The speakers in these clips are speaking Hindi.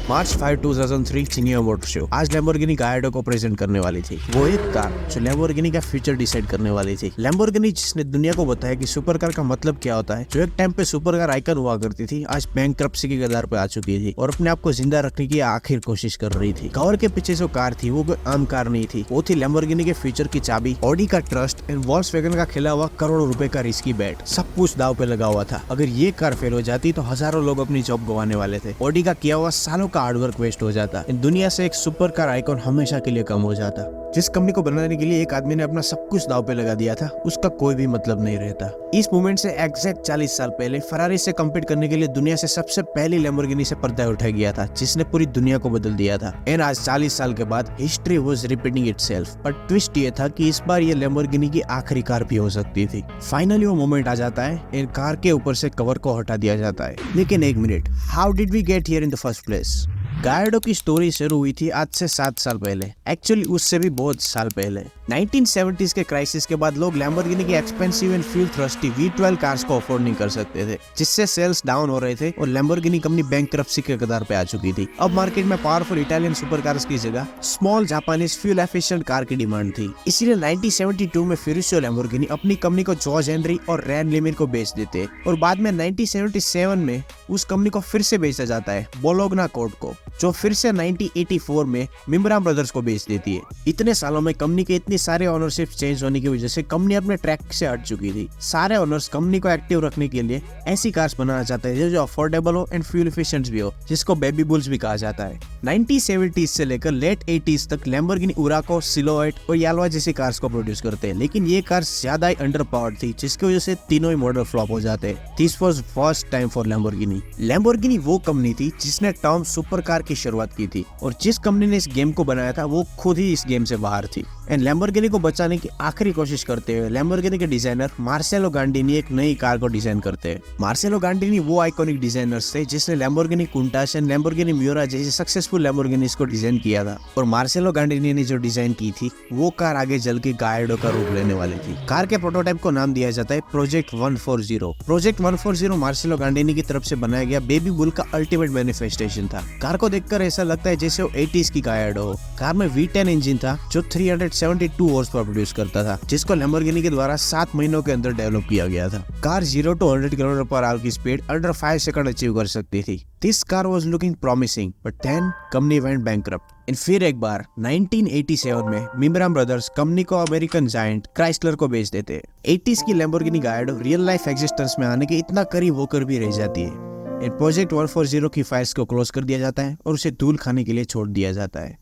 मार्च 5, 2003 चिनिया मोटर शो। आज लैम्बोर्गिनी गायडो को प्रेजेंट करने वाली थी। वो एक कार जो लैम्बोर्गिनी का फ्यूचर डिसाइड करने वाली थी। लैम्बोर्गिनी जिसने दुनिया को बताया कि सुपर कार का मतलब क्या होता है, जो एक टाइम पे सुपर कार आइकन हुआ करती थी, आज बैंकरप्सी के कगार पे आ चुकी थी और अपने आप को जिंदा रखने की आखिर कोशिश कर रही थी। कवर के पीछे जो कार थी वो कोई आम कार नहीं थी, वो थी लैम्बोर्गिनी के फ्यूचर की चाबी, ऑडी का ट्रस्ट एंड वॉल्क्सवैगन का खेला हुआ करोड़ों रुपए का रिस्की बैट। सब कुछ दाव पे लगा हुआ था। अगर ये कार फेल हो जाती तो हजारों लोग अपनी जॉब गंवाने वाले थे। ऑडी का किया हुआ सालों का हार्डवर्क वेस्ट हो जाता। दुनिया से एक सुपर कार आइकॉन हमेशा के लिए कम हो जाता। जिस कंपनी को बनाने के लिए एक आदमी ने अपना सब कुछ दाव पे लगा दिया था, उसका कोई भी मतलब नहीं रहता। इस मूवमेंट से एग्जैक्ट 40 साल पहले फरारी से कम्पीट करने के लिए दुनिया से सबसे पहली लैम्बोर्गिनी से पर्दा उठाया गया था, जिसने पूरी दुनिया को बदल दिया था। एंड आज 40 साल के बाद हिस्ट्री वाज रिपीटिंग इटसेल्फ। पर ट्विस्ट ये था कि इस बार ये लैम्बोर्गिनी की आखिरी कार भी हो सकती थी। फाइनली वो मोमेंट आ जाता है एंड कार के ऊपर से कवर को हटा दिया जाता है। लेकिन एक minute, how did we get here in the first place? Gallardo की स्टोरी शुरू हुई थी आज से 7 साल पहले। एक्चुअली उससे भी बहुत साल पहले 1970s के क्राइसिस के बाद लोग लैम्बोर्गिनी की expensive and fuel thirsty V12 cars को अफोर्ड नहीं कर सकते थे, जिससे सेल्स डाउन हो रहे थे और लैम्बोर्गिनी कंपनी बैंकरप्सी के कगार पे आ चुकी थी। अब मार्केट में पावरफुल इटालियन सुपर कार्स की जगह small Japanese fuel efficient car की डिमांड थी। इसीलिए 1972 में फिरिसियो लैम्बोर्गिनी अपनी कंपनी को जॉर्ज हेनरी और रैन लिमिर को बेच देते और बाद में 1977 में उस कंपनी को फिर से बेचा जाता है बोलोग्ना कोर्ट को, जो फिर से 1984 में मिम्बरा ब्रदर्स को बेच देती है। इतने सालों में कंपनी के इतने सारे ओनरशिप चेंज होने की वजह से कंपनी अपने ट्रैक से हट चुकी थी। सारे ओनर्स कंपनी को एक्टिव रखने के लिए ऐसी कार्स बनाना चाहते हैं जो अफोर्डेबल हो एंड फ्यूल एफिशिएंट भी हो, जिसको बेबी बुल्स भी कहा जाता है। 1970s से लेकर लेट 80s तक लैम्बोर्गिनी उराको, सिलोएट और याल्वा जैसी कार्स को प्रोड्यूस करते हैं, लेकिन ये कार्स ज्यादा ही अंडर पावर्ड थी, जिसकी वजह से तीनों ही मॉडल फ्लॉप हो जाते हैं। This was first time for Lamborghini. Lamborghini वो कंपनी थी जिसने टर्म सुपर कार की शुरुआत की थी और जिस कंपनी ने इस गेम को बनाया था वो खुद ही इस गेम से बाहर थी। एंड लैम्बोर्गिनी को बचाने की आखिरी कोशिश करते हुए लैम्बोर्गिनी के डिजाइनर मार्सेलो गांडिनी एक नई कार को डिजाइन करते हैं। मार्सेलो गांडिनी वो आइकॉनिक डिजाइनर्स थे जिसने लैम्बोर्गिनी कुंटास एंड लैम्बोर्गिनी म्यूरा जैसे सक्सेसफुल लैम्बोर्गिनीज को डिजाइन किया था। और मार्सेलो गांडिनी ने जो डिजाइन की थी वो कार आगे चल के गायडो का रूप लेने वाली थी। कार के प्रोटोटाइप को नाम दिया जाता है प्रोजेक्ट 140। प्रोजेक्ट 140 मार्सेलो गांडिनी की तरफ से बनाया गया बेबी बुल का अल्टीमेट मैनिफेस्टेशन था। कार को देखकर ऐसा लगता है जैसे वो 80s की गायडो हो। कार में V10 इंजन था जो 372 हॉर्स पावर प्रोड्यूस करता था, जिसको लैम्बोर्गिनी के द्वारा 7 महीनों के अंदर डेवलप किया गया था। कार 0 to 100 km/h की स्पीड अंडर 5 सेकंड अचीव कर सकती थी। This car was looking promising but then company went bankrupt. फिर एक बार 1987 में मिम्बरा ब्रदर्स कंपनी को अमेरिकन जायंट क्राइसलर को बेच देते। 80s की लैम्बोर्गिनी गायडो रियल लाइफ एग्जिस्टेंस में आने के इतना करीब होकर भी रह जाती है। प्रोजेक्ट 140 की फाइल्स को क्लोज कर दिया जाता है और उसे धूल खाने के लिए छोड़ दिया जाता है।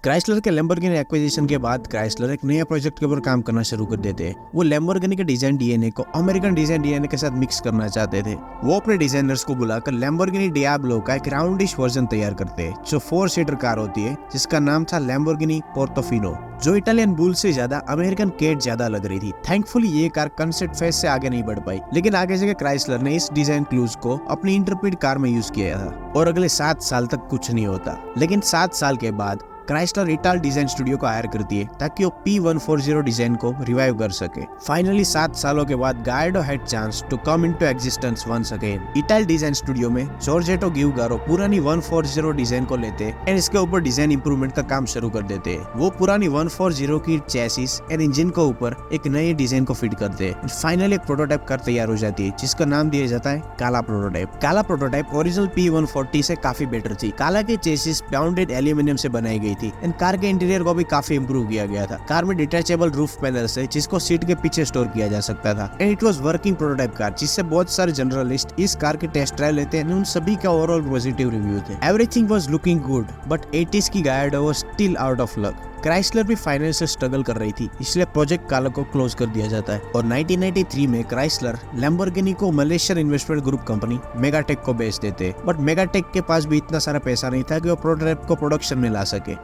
क्राइसलर के लैम्बोर्गिनी एक्विजिशन के बाद क्राइसलर एक नया प्रोजेक्ट के ऊपर काम करना शुरू कर देते हैं। वो लैम्बोर्गिनी के डिजाइन डीएनए को अमेरिकन डिजाइन डीएनए के साथ मिक्स करना चाहते थे। वो अपने डिजाइनर्स को बुलाकर लैम्बोर्गिनी डियाब्लो का एक राउंडिश वर्जन तैयार करते हैं, जो 4 सीटर कार होती है, जिसका नाम था लैम्बोर्गिनी पोर्टोफिनो, जो इटालियन बुल से ज्यादा अमेरिकन केट ज्यादा लग रही थी। थैंकफुली ये कार कंसेप्ट फेज से आगे नहीं बढ़ पाई, लेकिन आगे जाके क्राइसलर ने इस डिजाइन क्लूज को अपनी इंटरप्रीट कार में यूज किया था और अगले 7 साल तक कुछ नहीं होता। लेकिन 7 साल के बाद क्राइसलर इटाल डिजाइन स्टूडियो को हायर करती है ताकि वो P140 डिजाइन को रिवाइव कर सके। फाइनली 7 सालों के बाद Gallardo had chance to come into existence once again. Ital design studio में जॉर्जेटो गिउगारो पुरानी 140 डिजाइन को लेते एंड इसके ऊपर डिजाइन इंप्रूवमेंट का काम शुरू कर देते हैं। वो पुरानी 140 की चैसिस एंड इंजन को ऊपर एक नए डिजाइन को फिट करते हैं। फाइनली एक प्रोटोटाइप कार तैयार हो जाती है, जिसका नाम दिया जाता है काला प्रोटोटाइप। काला प्रोटोटाइप ओरिजिनल P140 से काफी बेटर थी। काला की चेसिस पाउंडेड एल्यूमिनियम से बनाई गई थी एंड कार के इंटीरियर को भी काफी इंप्रूव किया गया था। कार में डिटैचेबल रूफ पैनल है जिसको सीट के पीछे स्टोर किया जा सकता था and it was working prototype car, जिससे बहुत सारे जर्नलिस्ट इस कार के टेस्ट ड्राइव लेते हैं। उन सभी का ओवरऑल पॉजिटिव रिव्यू थे। Everything was looking good but 80s की Gallardo was still out of luck. Chrysler भी फाइनेंशियल स्ट्रगल कर रही थी, इसलिए प्रोजेक्ट काला को क्लोज कर दिया जाता है और 1993 में क्राइसलर लैम्बोर्गिनी को मलेशियन इन्वेस्टमेंट ग्रुप कंपनी मेगाटेक को बेच देते। बट मेगाटेक के पास भी इतना सारा पैसा नहीं था कि वो प्रोटोटाइप को प्रोडक्शन में ला सके।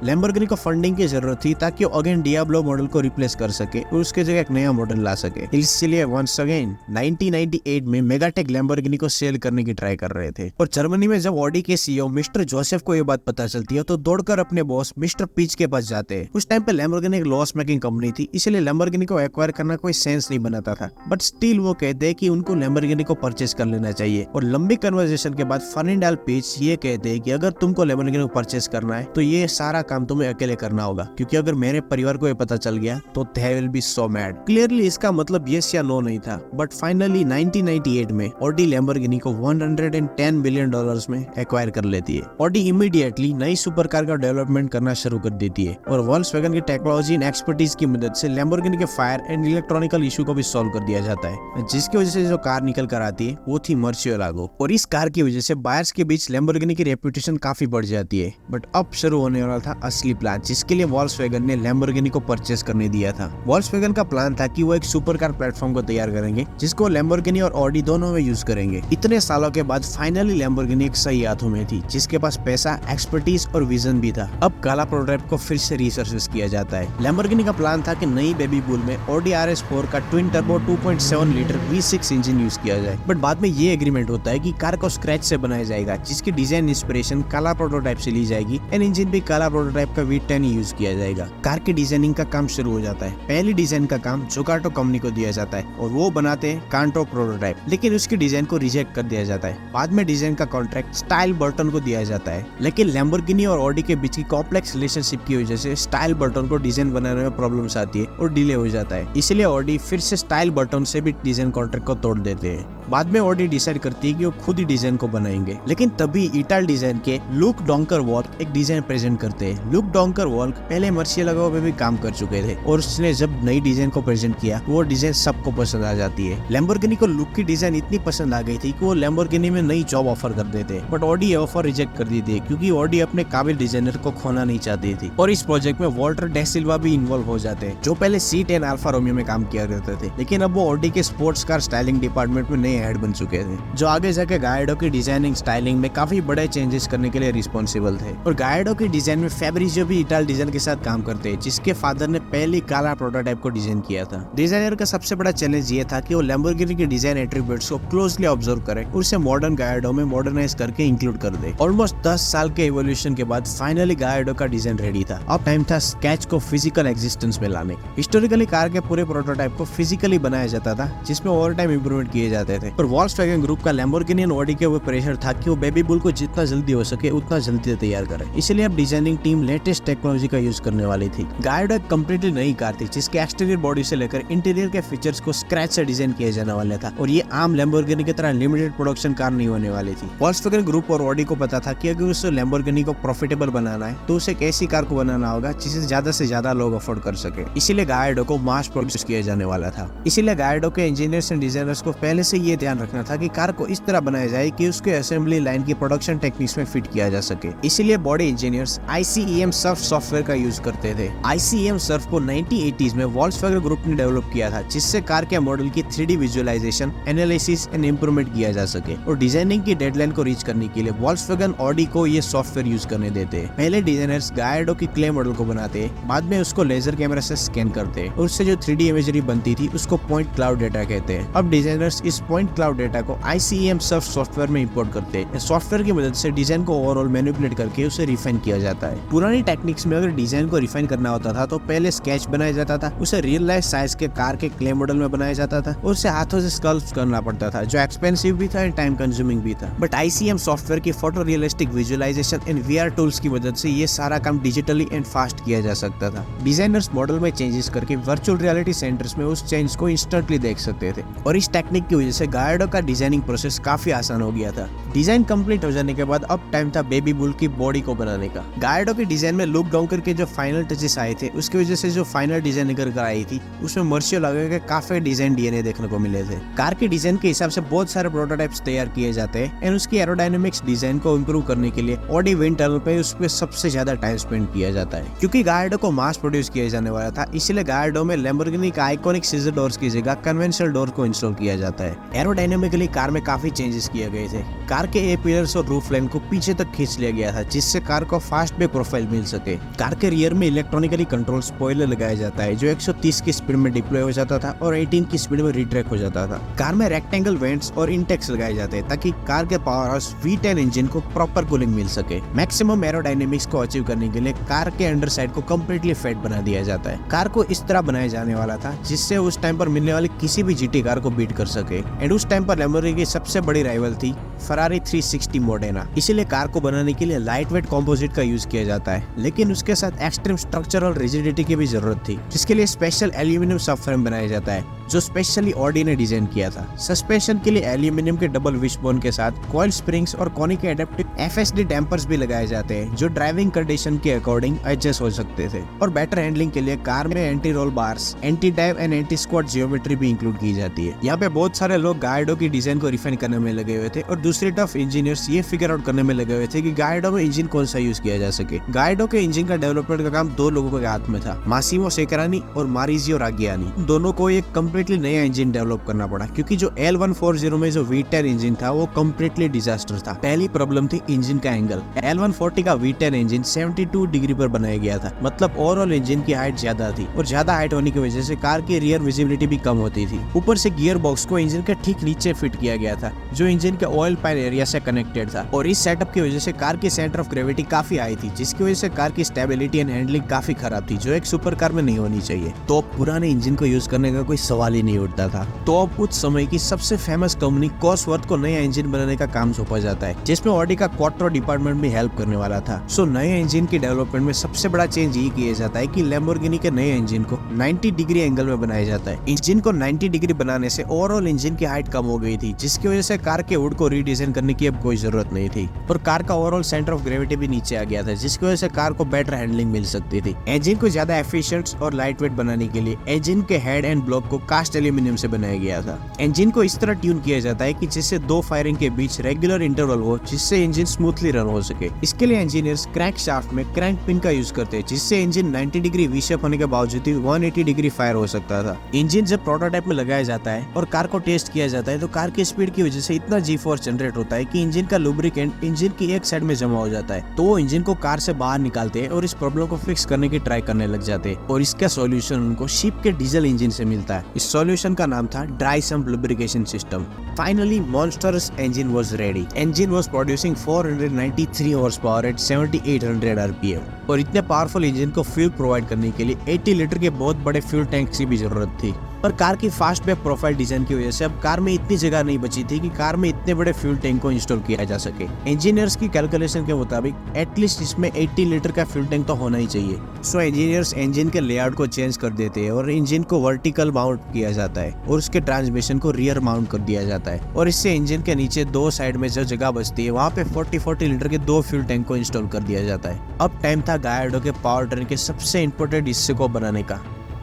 लैम्बोर्गिनी को फंडिंग की जरूरत थी ताकि वो अगेन डियाब्लो मॉडल को रिप्लेस कर सके और उसके जगह एक नया मॉडल ला सके। इसलिए वंस अगेन 1998 में मेगाटेक लैम्बोर्गिनी को सेल करने की ट्राई कर रहे थे। और जर्मनी में जब ऑडी के सीईओ मिस्टर जोसेफ को ये बात पता चलती है तो दौड़कर अपने बॉस मिस्टर पीच के पास जाते हैं। उस टाइम पे लैम्बोर्गिनी एक लॉस मेकिंग कंपनी थी, इसलिए लैम्बोर्गिनी को एक्वायर करना कोई सेंस नहीं बनाता था। बट स्टिल वो कहते हैं कि उनको लैम्बोर्गिनी को परचेस कर लेना चाहिए। और लंबी कन्वर्सेशन के बाद फर्डिनांड पीच ये कहते हैं कि अगर तुमको लैम्बोर्गिनी को परचेस करना है तो ये सारा काम तुम्हें अकेले करना होगा, क्योंकि अगर मेरे परिवार को ये पता चल गया तो they will be so mad. Clearly इसका मतलब यस या नो नहीं था। बट फाइनली 1998 में ऑडी लैम्बोर्गिनी को $110 बिलियन में एक्वायर कर लेती है। ऑडी इमीडिएटली नई सुपर कार का डेवलपमेंट करना शुरू कर देती है और वोल्क्सवैगन की टेक्नोलॉजी एंड एक्सपर्टीज की मदद से लैम्बोर्गिनी के फायर एंड इलेक्ट्रॉनिकल इशू को भी सॉल्व कर दिया जाता है, जिसकी वजह से जो कार निकल कर आती है वो थी मर्सियोलागो। और इस कार की वजह से बायर्स के बीच लैम्बोर्गिनी की रेपुटेशन काफी बढ़ जाती है। बट अब शुरू होने वाला था असली प्लान, जिसके लिए वोल्क्सवैगन ने लैम्बोर्गिनी को परचेस करने दिया था। वोल्क्सवैगन का प्लान था कि वो एक सुपर कार प्लेटफॉर्म को तैयार करेंगे जिसको लैम्बोर्गिनी और ऑडी दोनों में यूज करेंगे। इतने सालों के बाद फाइनली लैम्बोर्गिनी एक सही हाथों में थी, जिसके पास पैसा, एक्सपर्टीज और विजन भी था। अब काला प्रोटोटाइप को फिर से रिसर्च किया जाता है। लैम्बोर्गिनी का प्लान था कि नई बेबी बुल में ऑडी RS4 का twin turbo 2.7 litre V6 engine use किया जाए। बट बाद में ये एग्रीमेंट होता है कि कार को स्क्रैच से बनाया जाएगा, जिसकी डिजाइन इंस्पिरेशन काला प्रोटोटाइप से ली जाएगी एंड इंजन भी काला प्रोटोटाइप का V10 यूज किया जाएगा। कार की डिजाइनिंग का काम शुरू हो जाता है। पहली डिजाइन का काम जोकाटो कंपनी को दिया जाता है और वो बनाते हैं कांटो प्रोटोटाइप, लेकिन उसकी डिजाइन को रिजेक्ट कर दिया जाता है। बाद में डिजाइन का कॉन्ट्रैक्ट स्टाइल बर्टन को दिया जाता है, लेकिन लैम्बोर्गिनी और ऑडी के बीच की कॉम्प्लेक्स रिलेशनशिप की वजह से स्टाइल बर्टन को डिजाइन बनाने में प्रॉब्लम्स आती है और डिले हो जाता है। इसलिए ऑडी फिर से स्टाइल बर्टन से भी डिजाइन कॉन्ट्रैक्ट को तोड़ देते हैं। बाद में ऑडी डिसाइड करती है कि वो खुद ही डिजाइन को बनाएंगे, लेकिन तभी इटाल डिजाइन के लुक डोंकर वॉल्क एक डिजाइन प्रेजेंट करते हैं। लुक डोंकर वॉल्क पहले मर्सियोलागो पे भी काम कर चुके थे और उसने जब नई डिजाइन को प्रेजेंट किया वो डिजाइन सबको पसंद आ जाती है। लैम्बोर्गिनी को लुक की डिजाइन इतनी पसंद आ गई थी कि वो लैम्बोर्गिनी में नई जॉब ऑफर कर देते, बट ऑडी ये ऑफर रिजेक्ट कर दी थी क्योंकि ऑडी अपने काबिल डिजाइनर को खोना नहीं चाहती थी। और इस प्रोजेक्ट में वॉल्टर डे सिल्वा भी इन्वॉल्व हो जाते हैं, जो पहले C10 अल्फा रोमियो में काम किया करते थे, लेकिन अब वो ऑडी के स्पोर्ट्स कार स्टाइलिंग डिपार्टमेंट में नए हेड बन चुके थे, जो आगे जाके गायडो की डिजाइनिंग स्टाइलिंग में काफी बड़े चेंजेस करने के लिए रिस्पॉन्सिबल थे। और गायडो की डिजाइन में फैब्रिजियो भी इटाल डिजाइन के साथ काम करते हैं, जिसके फादर ने पहली काला प्रोटोटाइप को डिजाइन किया था। डिजाइनर का सबसे बड़ा चैलेंज ये था कि वो लैम्बोर्गिनी के डिजाइन एट्रीब्यूट्स को क्लोजली ऑब्जर्व करे और उसे मॉडर्न गायडो में मॉडर्नाइज करके इंक्लूड कर दे। ऑलमोस्ट 10 साल के इवोल्यूशन के बाद फाइनली गायडो का डिजाइन रेडी था। अब टाइम था स्केच को फिजिकल एग्जिस्टेंस में लाने। हिस्टोरिकली कार के पूरे प्रोटोटाइप को फिजिकली बनाया जाता था, जिसमें ओवर टाइम इंप्रूवमेंट किए जाते थे। और वोल्क्सवैगन ग्रुप का लैम्बोर्गिनी और ऑडी के ऊपर प्रेशर था कि वो बेबी बुल को जितना जल्दी हो सके उतना जल्दी तैयार करे, इसलिए अब डिजाइनिंग टीम लेटेस्ट टेक्नोलॉजी का यूज करने वाली थी। गायडो एक कंप्लीटली नई कार थी, जिसके एक्सटीरियर बॉडी से लेकर इंटीरियर के फीचर्स को स्क्रैच से डिजाइन किया जाने वाला था और ये आम लैम्बोर्गिनी की तरह लिमिटेड प्रोडक्शन कार नहीं होने वाली थी। वोल्क्सवैगन ग्रुप और ऑडी को पता था कि अगर उसे लैम्बोर्गिनी को प्रॉफिटेबल बनाना है तो उसे एक ऐसी कार को बनाना होगा जिसे ज्यादा से ज्यादा लोग अफोर्ड कर सके, इसीलिए गायडो को मास प्रोड्यूस किया जाने वाला था। इसीलिए गायडो के इंजीनियर्स एंड डिजाइनर्स को पहले से ये ध्यान रखना था कि कार को इस तरह बनाया जाए कि उसके असेंबली लाइन की प्रोडक्शन टेक्निक्स में फिट किया जा सके। इसीलिए body engineers ICEM Surf software का यूज करते थे। ICEM सर्फ को 1980s में वोल्क्सवैगन ग्रुप ने डेवलप किया था, जिससे कार के मॉडल की 3D visualisation, analysis and improvement किया जा सके। और डिजाइनिंग की डेडलाइन को रीच करने के लिए वोल्क्सवैगन ऑडी को ये सॉफ्टवेयर यूज करने देते हैं। पहले डिजाइनर्स गायडो की क्ले मॉडल को बनाते, बाद में उसको लेजर कैमरा से स्कैन करते और उससे जो 3D इमेजरी बनती थी उसको पॉइंट क्लाउड डेटा कहते हैं। अब डिजाइनर्स इस पॉइंट क्लाउड डेटा को ICEM सर्फ सॉफ्टवेयर में इंपोर्ट करते हैं। सॉफ्टवेयर की मदद से डिजाइन को ओवरऑल मैनिपुलेट करके उसे रिफाइन किया जाता है। पुरानी टेक्निक्स में अगर डिजाइन को रिफाइन करना होता था तो पहले स्केच बनाया जाता था, उसे रियल लाइफ साइज के कार के क्ले मॉडल में बनाया जाता था और उसे हाथों से स्कल्प करना पड़ता था, जो एक्सपेंसिव भी था एंड टाइम कंज्यूमिंग भी था। बट ICEM सॉफ्टवेयर की photo realistic visualisation and VR tools की मदद से ये सारा काम डिजिटली एंड फास्ट किया जा सकता था। डिजाइनर्स मॉडल में चेंजेस करके वर्चुअल रियलिटी सेंटर्स में उस चेंज को इंस्टेंटली देख सकते थे और इस टेक्निक की वजह से गायडो का डिजाइनिंग प्रोसेस काफी आसान हो गया था। डिजाइन कंप्लीट हो जाने के बाद अब टाइम था बेबी बुल की बॉडी को बनाने का। गायडो की डिजाइन में लुक डोंकर के जो फाइनल टचेस आए थे उसकी वजह से जो फाइनल डिजाइन निकल कर आई थी उसमें मर्सियोलागो के काफी डिजाइन DNA देखने को मिले थे। कार के डिजाइन के हिसाब से बहुत सारे प्रोटोटाइप्स तैयार किए जाते हैं एंड उसकी एरोडायनेमिक्स डिजाइन को इंप्रूव करने के लिए ऑडी विंड टनल पे उस पे सबसे ज्यादा टाइम स्पेंड किया जाता है। क्योंकि गायडो को मास प्रोड्यूस किया जाने वाला था, इसलिए गायडो में लैम्बोर्गिनी का आइकॉनिक सीजर डोर्स की जगह कन्वेंशनल डोर को इंस्टॉल किया जाता है। एरोडायनेमिकली कार में काफी चेंजेस किए गए थे। कार के ए पिलर्स और रूफ लाइन को पीछे तक खींच लिया गया था, जिससे कार को फास्ट ब्रेक प्रोफाइल मिल सके। कार के रियर में इलेक्ट्रॉनिकली कंट्रोल स्पॉइलर लगाया जाता है जो 130 की स्पीड में डिप्लॉय हो जाता था और 18 की स्पीड में रिट्रैक्ट हो जाता था। कार में रेक्टेंगल वेंट्स और इंटेक्स लगाए जाते हैं ताकि कार के पावर हाउस V10 इंजन को प्रॉपर कूलिंग मिल सके। मैक्सिमम एरोडायनेमिक्स को अचीव करने के लिए कार के अंडर साइड को कम्प्लीटली फेट बना दिया जाता है। कार को इस तरह बनाया जाने वाला था जिससे उस टाइम पर मिलने वाली किसी भी GT कार को बीट कर सके। एंड उस टाइम पर लैम्बोर्गिनी की सबसे बड़ी राइवल थी फरारी 360 मोडेना। इसीलिए कार को बनाने के लिए लाइट वेट कॉम्पोजिट का यूज किया जाता है, लेकिन उसके साथ एक्सट्रीम स्ट्रक्चरल रिजिडिटी की भी जरूरत थी, जिसके लिए स्पेशल एल्यूमिनियम सबफ्रेम बनाया जाता है जो स्पेशली ऑडी ने डिजाइन किया था। सस्पेंशन के लिए एल्यूमिनियम के डबल विशबोन के साथ कॉइल स्प्रिंग्स और कोनी के एडेप्टिव FSD डैम्पर्स भी लगाए जाते हैं जो ड्राइविंग कंडीशन के अकॉर्डिंग एडजस्ट हो सकते थे। और बेटर हैंडलिंग के लिए कार में anti roll bars, anti dive and anti squat geometry भी इंक्लूड की जाती है। यहाँ पे बहुत सारे लोग गाइडो की डिजाइन को रिफाइन करने में लगे हुए थे और दूसरे टफ इंजीनियर्स ये फिगर आउट करने में लगे हुए थे कि गाइडो में इंजन कौन सा यूज किया जा सके। गाइडो के इंजन का डेवलपमेंट का काम दो लोगों के हाथ में था, मासिमो सेकरानी और मारिजियो रागियानी। दोनों को एक कम्प्लीटली नया इंजन डेवलप करना पड़ा क्योंकि जो L140 में जो V10 इंजन था वो कम्प्लीटली डिजास्टर था। पहली प्रॉब्लम थी इंजन का एंगल। L140 का V10 इंजन 72 डिग्री पर बनाया गया था, मतलब ओवरऑल इंजन की हाइट ज्यादा थी और ज्यादा हाइट होने की वजह से कार की रियर विजिबिलिटी भी कम होती थी। ऊपर से गियर बॉक्स को इंजन के ठीक नीचे फिट किया गया था जो इंजन के ऑयल पाइल एरिया से कनेक्टेड था और इस सेटअप की वजह से कार की सेंटर ऑफ ग्रेविटी काफी हाई थी, जिसकी वजह से कार की स्टेबिलिटी एंड हैंडलिंग काफी खराब थी जो एक सुपर कार में नहीं होनी चाहिए। तो पुराने इंजन को यूज करने का कोई सवाल ही नहीं उठता था। तो अब उस समय की सबसे फेमस कंपनी कॉसवर्थ को नया इंजन बनाने का काम सौंपा जाता है, जिसमें ऑडी का क्वाट्रो डिपार्टमेंट भी हेल्प करने वाला था। सो नए इंजन की डेवलपमेंट में सबसे बड़ा चेंज ये किया जाता है कि लैम्बोर्गिनी के नए इंजन को 90 डिग्री एंगल में बनाया जाता है। इंजन को 90 डिग्री बनाने से ओवरऑल इंजन की हाइट कम हो गई थी, जिसकी वजह से कार के वुड को रीडिजाइन करने की अब कोई जरूरत नहीं थी और कार का ओवरऑल सेंटर ऑफ ग्रेविटी भी नीचे आ गया था, जिसकी वजह से कार को बेटर हैंडलिंग मिल सकती थी। इंजन को ज्यादा एफिशिएंट और लाइट वेट बनाने के लिए इंजन के हेड एंड ब्लॉक को कास्ट एल्यूमिनियम से बनाया गया था। इंजन को इस तरह ट्यून किया जाता है कि जिससे दो फायरिंग के बीच रेगुलर इंटरवल हो, जिससे इंजन स्मूथली रन हो सके। इसके लिए इंजीनियर्स क्रैंक शाफ्ट में क्रैंक पिन का यूज करते हैं, जिससे इंजन 90 डिग्री वी शेप होने के बावजूद 180 डिग्री फायर हो सकता था। इंजन जब प्रोटोटाइप में लगाया जाता है और कार को टेस्ट किया जाता है तो कार की स्पीड की वजह से इतना जी फोर्स जनरेट होता है कि इंजन का लुब्रिकेंट इंजन की एक साइड में जमा हो जाता है। तो वो इंजन को कार से बाहर निकालते हैं और इस प्रॉब्लम को फिक्स करने की ट्राई करने लग जाते हैं और इसका सॉल्यूशन उनको शिप के डीजल इंजन से मिलता है। इस सॉल्यूशन का नाम था dry sump lubrication system. Finally, Monster's engine was ready. Engine was producing 493 horsepower at 7800 RPM. और इतने पावरफुल इंजन को फ्यूल प्रोवाइड करने के लिए 80 लीटर के बहुत बड़े फ्यूल टैंक की भी जरूरत थी। पर कार की फास्ट बैक प्रोफाइल डिजाइन की वजह से अब कार में इतनी जगह नहीं बची थी कि कार में इतने बड़े फ्यूल टैंक को इंस्टॉल किया जा सके। इंजीनियर्स की कैलकुलेशन के मुताबिक एटलीस्ट इसमें 80 लीटर का फ्यूल टैंक तो होना ही चाहिए। सो इंजीनियर्स इंजन के लेआउट को चेंज कर देते हैं और इंजन को वर्टिकल माउंट किया जाता है और उसके ट्रांसमिशन को रियर माउंट कर दिया जाता है और इससे इंजन के नीचे दो साइड में जो जगह बचती है वहाँ पे 40 लीटर के दो फ्यूल टैंक को इंस्टॉल कर दिया जाता है। अब टाइम था गायर्डो के पावर ट्रेन के सबसे इम्पोर्टेंट हिस्से को बनाने का,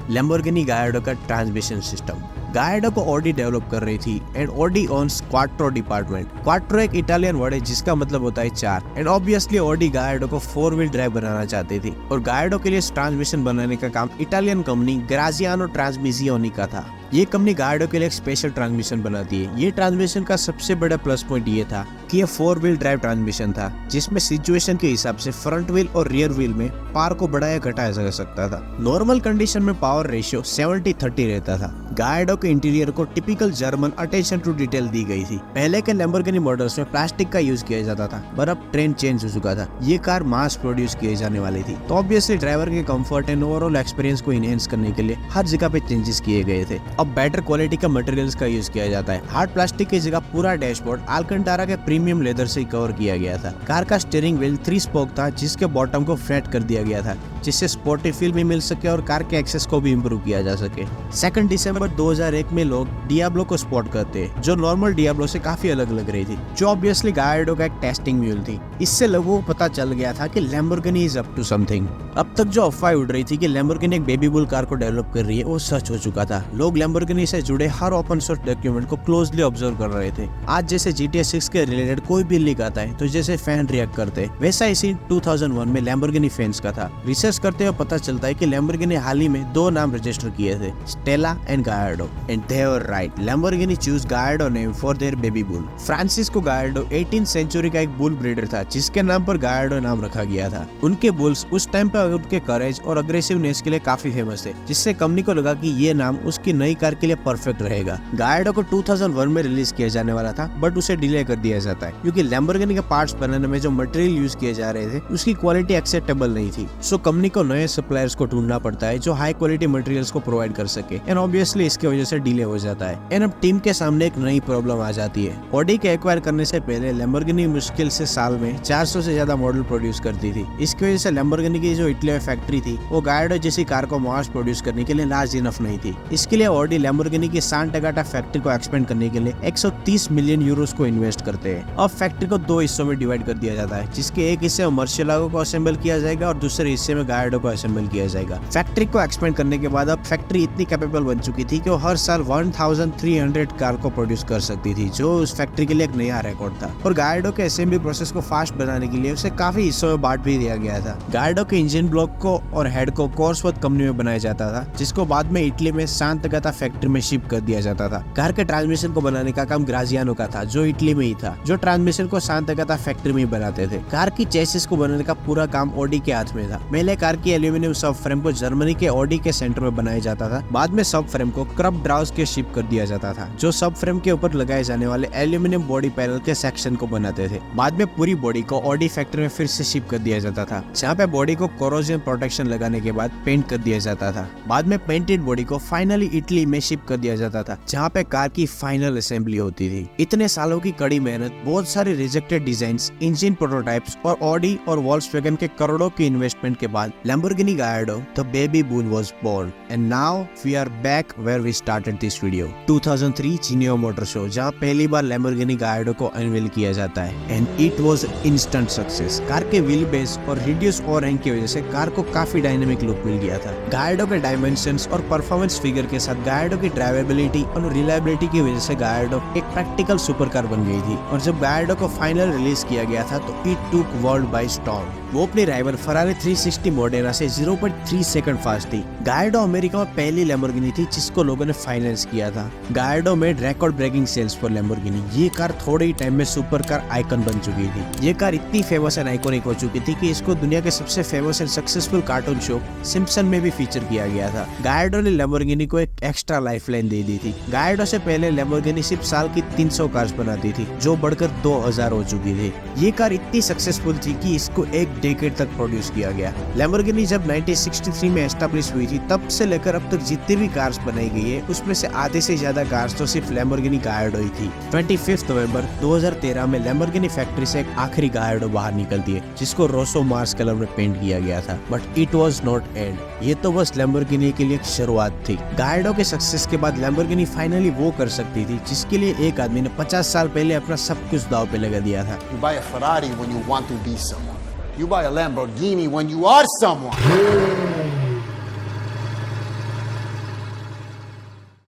लैम्बोर्गिनी गायर्डो का ट्रांसमिशन सिस्टम। गायर्डो को ऑडी डेवलप कर रही थी and Audi owns Quattro department. Quattro एक इटालियन वर्ड है जिसका मतलब होता है चार एंड ऑब्वियसली ऑडी गायर्डो को 4 व्हील ड्राइव बनाना चाहती थी और गायर्डो के लिए ट्रांसमिशन बनाने का काम इटालियन कंपनी ग्राजियानो ट्रांसमिसियोनी का था। ये कंपनी गायर्डो के लिए एक स्पेशल ट्रांसमिशन बनाती है। ये ट्रांसमिशन का सबसे बड़ा प्लस पॉइंट ये था कि ये 4 व्हील ड्राइव ट्रांसमिशन था, जिसमें सिचुएशन के हिसाब से फ्रंट व्हील और रियर व्हील में पावर को बढ़ाया घटाया जा सकता था। नॉर्मल कंडीशन में पावर रेशियो 70-30 रहता था। गायर्डो के इंटीरियर को typical German attention to detail दी गई थी। पहले के लैम्बोर्गिनी मॉडल्स में प्लास्टिक का यूज किया जाता था, पर अब ट्रेंड चेंज हो चुका था। ये कार मास प्रोड्यूस किए जाने वाली थी, तो ऑब्वियसली ड्राइवर के कंफर्ट एंड ओवरऑल एक्सपीरियंस को इनहेंस करने के लिए हर जगह पे चेंजेस किए गए थे। अब बेटर क्वालिटी का मटेरियल्स का यूज किया जाता है। हार्ड प्लास्टिक की जगह पूरा डैशबोर्ड अल्कंटारा के प्रीमियम लेदर से कवर किया गया था। कार का स्टीयरिंग व्हील 3 स्पोक था, जिसके बॉटम को फ्लैट कर दिया गया था, जिससे स्पोर्टी फील भी मिल सके और कार के एक्सेस को भी इम्प्रूव किया जा सके। 2 दिसंबर 2001 में लोग डियाब्लो को स्पॉट करते हैं, जो नॉर्मल डियाब्लो से काफी अलग लग रही थी, जो ऑब्वियसली गायर्डो का एक टेस्टिंग म्यूल थी। इससे लोगों को पता चल गया था कि Lamborghini is up to something. अब तक जो अफवाह उड़ रही थी कि लैम्बोर्गिनी एक बेबी बुल कार को डेवलप कर रही है, वो सच हो चुका था। लोग लैम्बोर्गिनी से जुड़े हर ओपन सोर्स डॉक्यूमेंट को क्लोजली ऑब्जर्व कर रहे थे। आज जैसे GTA 6 के रिलेटेड कोई भी लीक आता है तो जैसे फैन रिएक्ट करते, वैसा इसी 2001 में लैम्बोर्गिनी फैंस का था। रिसर्च रिसर्च करते हुए पता चलता है कि लैम्बोर्गिनी हाल ही में 2 नाम रजिस्टर किए थे, Stella and Gallardo, and they were right. Lamborghini chose Gallardo name for their baby bull. Francisco Gallardo 18th century का एक बुल ब्रीडर था जिसके नाम पर गायर्डो नाम रखा गया था। उनके बुल्स उस टाइम पर उनके करेज और अग्रेसिवनेस के लिए काफी फेमस थे, जिससे कंपनी को लगा कि ये नाम उसकी नई कार के लिए परफेक्ट रहेगा। गायर्डो को 2001 में रिलीज किया जाने वाला था, बट उसे डिले कर दिया जाता है क्योंकि लैम्बोर्गिनी के पार्ट्स बनाने में जो मटेरियल यूज किए जा रहे थे उसकी क्वालिटी एक्सेप्टेबल नहीं थी। सो कंपनी को नए सप्लायर्स को ढूंढना पड़ता है जो हाई क्वालिटी मटेरियल्स को प्रोवाइड कर सके, एंड ऑब्वियसली इसकी वजह से डिले हो जाता है। एंड अब टीम के सामने एक नई प्रॉब्लम आ जाती है। ऑडी के एक्वायर करने से पहले लैम्बोर्गिनी मुश्किल से साल में 400 से ज्यादा मॉडल प्रोड्यूस करती थी। इसकी वजह से लैम्बोर्गिनी की जो इटली में फैक्ट्री थी वो गायर्डो जैसी कार को मास प्रोड्यूस करने के लिए लार्ज इनफ नहीं थी। इसके लिए ऑडी लैम्बोर्गिनी की सांता अगाटा फैक्ट्री को एक्सपेंड करने के लिए 130 मिलियन यूरोस को इन्वेस्ट करते हैं। अब फैक्ट्री को 2 हिस्सों में डिवाइड कर दिया जाता है, जिसके एक हिस्से में मर्सिएलागो को असेंबल किया जाएगा और दूसरे हिस्से में गायर्डो को असेंबल किया जाएगा। फैक्ट्री को एक्सपेंड करने के बाद अब फैक्ट्री इतनी कैपेबल बन चुकी थी कि वो हर साल 1300 कार को प्रोड्यूस कर सकती थी, जो उस फैक्ट्री के लिए एक नया रिकॉर्ड था। और गायर्डो के असेंबली प्रोसेस को फास्ट बनाने के लिए उसे काफी हिस्सों में बांट भी दिया गया था। गायर्डो के इंजन ब्लॉक को और हेड को कोर्सवर्थ कंपनी में बनाया जाता था, जिसको बाद में इटली में सांता अगाटा फैक्ट्री में शिप कर दिया जाता था। कार के ट्रांसमिशन को बनाने का काम ग्राजियानो का था, जो इटली में ही था, जो ट्रांसमिशन को सांता अगाटा फैक्ट्री में ही बनाते थे। कार की चेसिस को बनाने का पूरा काम ऑडी के हाथ में था। पहले कार की एल्यूमिनियम सब फ्रेम को जर्मनी के ऑडी के सेंटर में बनाया जाता था। बाद में सब फ्रेम को क्रब ड्राउस के शिप कर दिया जाता था, जो सब फ्रेम के ऊपर लगाए जाने वाले एल्यूमिनियम बॉडी पैनल के सेक्शन को बनाते थे। बाद में पूरी बॉडी को ऑडी फैक्ट्री में फिर से शिप कर दिया जाता था, जहाँ पे बॉडी को कोरोजन प्रोटेक्शन लगाने के बाद पेंट कर दिया जाता था। बाद में पेंटेड बॉडी को फाइनली इटली में शिप कर दिया जाता था, जहाँ पे कार की फाइनल असेंबली होती थी। इतने सालों की कड़ी मेहनत, बहुत सारे रिजेक्टेड डिजाइन्स, इंजन प्रोटोटाइप्स और ऑडी और वॉल्क्सवैगन के करोड़ों की इन्वेस्टमेंट के बाद Lamborghini Gallardo the baby bull was born, and now we are back where we started this video. 2003 Geneva motor show, जहां पहली बार लैम्बोर्गिनी गायर्डो को अनवील किया जाता है, and it was instant success. Car के व्हील बेस और रिड्यूस ओवर हैंग की वजह से कार को काफी डायनेमिक लुक मिल गया था। गायर्डो के डायमेंशंस और परफॉर्मेंस फिगर के साथ गायर्डो की ड्राइवेबिलिटी और रिलायबिलिटी की वजह से गायर्डो एक प्रैक्टिकल सुपर कार बन गई थी। और जब गायर्डो को फाइनल रिलीज किया गया था तो it took world by storm. वो अपनी राइवल फरारी 360 मॉडेना से 0.3 सेकंड फास्ट थी। गायर्डो अमेरिका में पहली लैम्बोर्गिनी थी जिसको लोगों ने फाइनेंस किया था। Gallardo made record breaking sales for Lamborghini. ये कार थोड़े ही टाइम में सुपर कार आइकन बन चुकी थी। ये कार इतनी फेमस एंड आइकॉनिक हो चुकी थी कि इसको दुनिया के सबसे famous and successful cartoon show Simpson में भी फीचर किया गया था। गायर्डो ने लैम्बोर्गिनी को एक एक्स्ट्रा लाइफलाइन दे दी थी। गायर्डो से पहले लैम्बोर्गिनी सिर्फ साल की 300 कार्स बनाती थी, जो बढ़कर 2000 हो चुकी थी। ये कार इतनी सक्सेसफुल थी कि इसको एक डेकेड तक प्रोड्यूस किया गया। लैम्बोर्गिनी जब 1963 में एस्टैब्लिश हुई थी, तब से लेकर अब तक जितनी भी कार्स बनाई गई है उसमें से आधे से ज्यादा कार्स तो सिर्फ लैम्बोर्गिनी गायर्डो ही थी। 25 नवंबर 2013 में लैम्बोर्गिनी फैक्ट्री से एक आखिरी गायर्डो बाहर निकलती है, जिसको रोसो मार्स कलर में पेंट किया गया था। But it was not and. ये तो बस लैम्बोर्गिनी के लिए एक शुरुआत थी। गायर्डो के सक्सेस के बाद लैम्बोर्गिनी फाइनली वो कर सकती थी जिसके लिए एक आदमी ने 50 साल पहले अपना सब कुछ दांव पे लगा दिया था। You buy a Ferrari when you want to be someone. You buy a Lamborghini when you are someone.